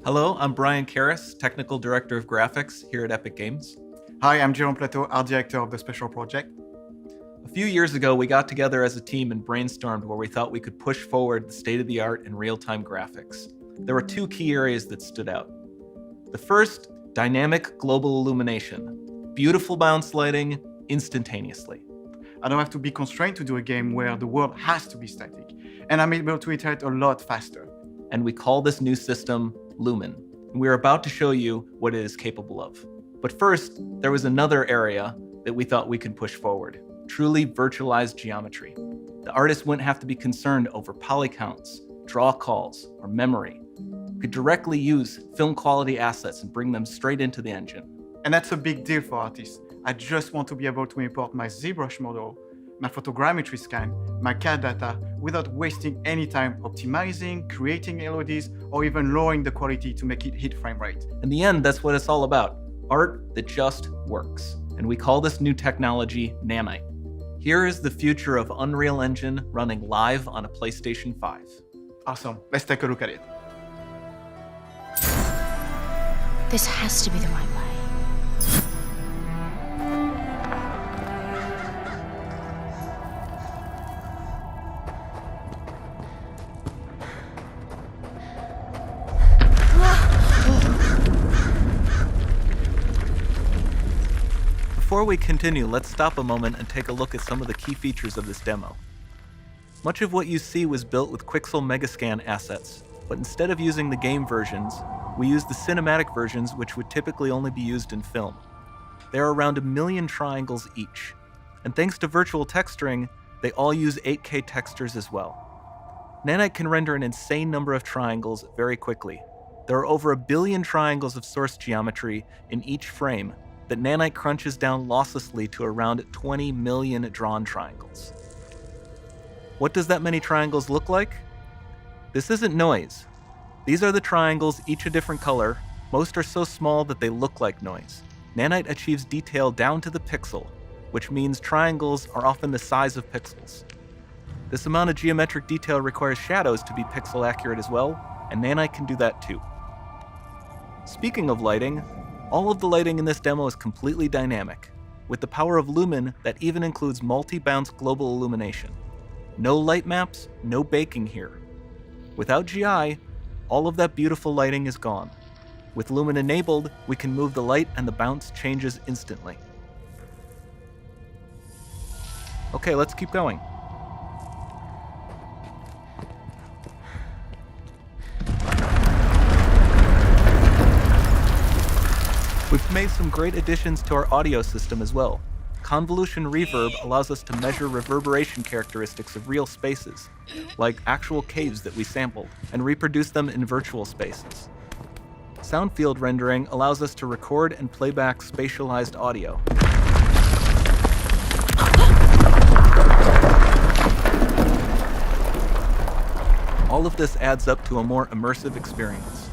Hello, I'm Brian Karis, Technical Director of Graphics here at Epic Games. Hi, I'm Jerome, Platteaux, Art Director of the Special Project. A few years ago, we got together as a team and brainstormed where we thought we could push forward the state-of-the-art in real-time graphics. There were two key areas that stood out. The first, dynamic global illumination. Beautiful bounce lighting, instantaneously. I don't have to be constrained to do a game where the world has to be static, and I'm able to iterate a lot faster. And we call this new system Lumen. And we're about to show you what it is capable of. But first, there was another area that we thought we could push forward. Truly virtualized geometry. The artist wouldn't have to be concerned over poly counts, draw calls, or memory. We could directly use film quality assets and bring them straight into the engine. And that's a big deal for artists. I just want to be able to import my ZBrush model, my photogrammetry scan, my CAD data without wasting any time optimizing, creating LODs, or even lowering the quality to make it hit frame rate. In the end, that's what it's all about. Art that just works. And we call this new technology Nanite. Here is the future of Unreal Engine running live on a PlayStation 5. Awesome, let's take a look at it. This has to be the right way. Before we continue, let's stop a moment and take a look at some of the key features of this demo. Much of what you see was built with Quixel Megascan assets, but instead of using the game versions, we used the cinematic versions, which would typically only be used in film. There are around 1 million triangles each, and thanks to virtual texturing, they all use 8K textures as well. Nanite can render an insane number of triangles very quickly. There are over 1 billion triangles of source geometry in each frame that Nanite crunches down losslessly to around 20 million drawn triangles. What does that many triangles look like? This isn't noise. These are the triangles, each a different color. Most are so small that they look like noise. Nanite achieves detail down to the pixel, which means triangles are often the size of pixels. This amount of geometric detail requires shadows to be pixel accurate as well, and Nanite can do that too. Speaking of lighting, all of the lighting in this demo is completely dynamic, with the power of Lumen that even includes multi-bounce global illumination. No light maps, no baking here. Without GI, all of that beautiful lighting is gone. With Lumen enabled, we can move the light and the bounce changes instantly. Okay, let's keep going. We've made some great additions to our audio system as well. Convolution reverb allows us to measure reverberation characteristics of real spaces, like actual caves that we sampled, and reproduce them in virtual spaces. Sound field rendering allows us to record and playback spatialized audio. All of this adds up to a more immersive experience.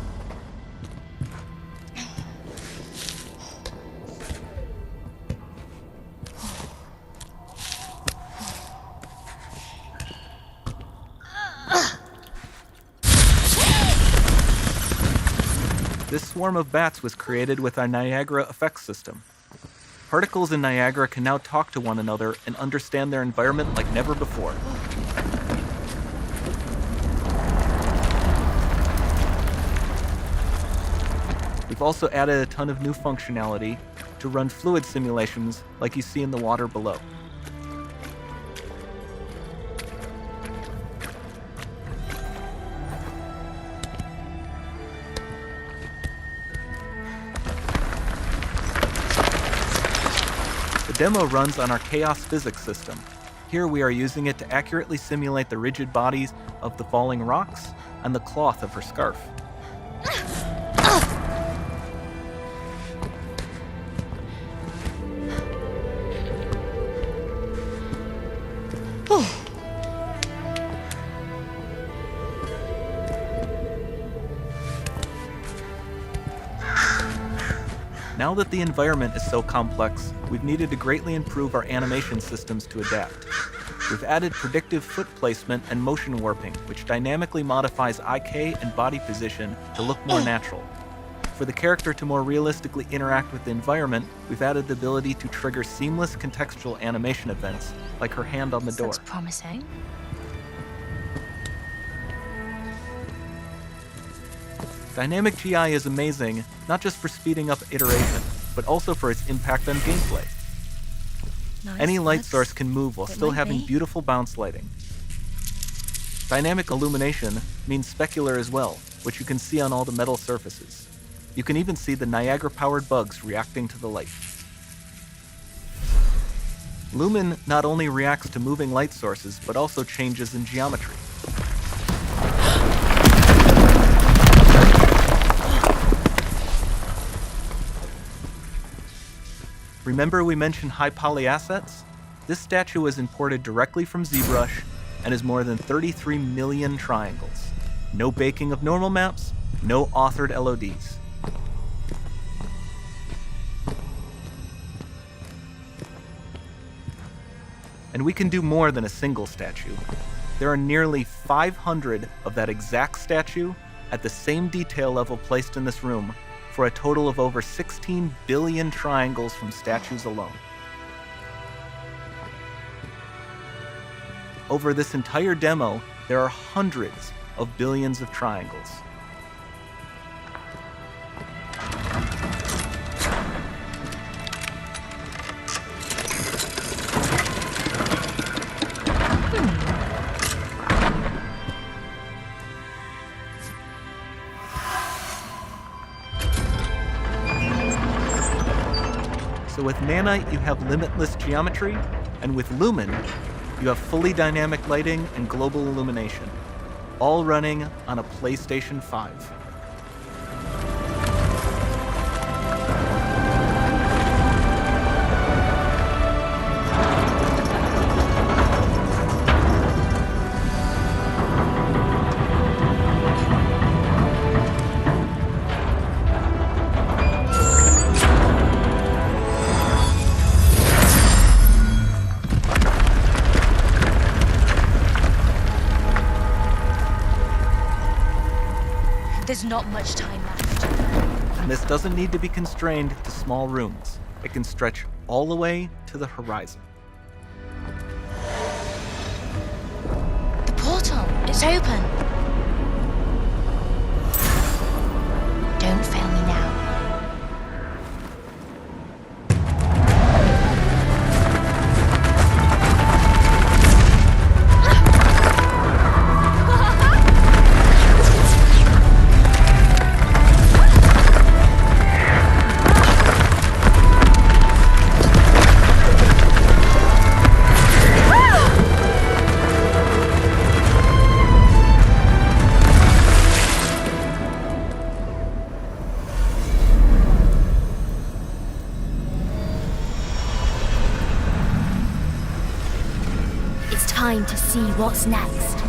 This swarm of bats was created with our Niagara VFX system. Particles in Niagara can now talk to one another and understand their environment like never before. We've also added a ton of new functionality to run fluid simulations like you see in the water below. The demo runs on our chaos physics system. Here we are using it to accurately simulate the rigid bodies of the falling rocks and the cloth of her scarf. Now that the environment is so complex, we've needed to greatly improve our animation systems to adapt. We've added predictive foot placement and motion warping, which dynamically modifies IK and body position to look more natural. For the character to more realistically interact with the environment, we've added the ability to trigger seamless contextual animation events, like her hand on the door. Looks promising. Dynamic GI is amazing, not just for speeding up iteration, but also for its impact on gameplay. Nice. Any light Looks- source can move while it still might having be. beautiful bounce lighting. Dynamic illumination means specular as well, which you can see on all the metal surfaces. You can even see the Niagara-powered bugs reacting to the light. Lumen not only reacts to moving light sources, but also changes in geometry. Remember we mentioned high poly assets? This statue was imported directly from ZBrush and is more than 33 million triangles. No baking of normal maps, no authored LODs. And we can do more than a single statue. There are nearly 500 of that exact statue at the same detail level placed in this room, for a total of over 16 billion triangles from statues alone. Over this entire demo, there are hundreds of billions of triangles. So with Nanite, you have limitless geometry, and with Lumen, you have fully dynamic lighting and global illumination, all running on a PlayStation 5. There's not much time left. And this doesn't need to be constrained to small rooms. It can stretch all the way to the horizon. The portal, it's open. Don't fail me now. Time to see what's next.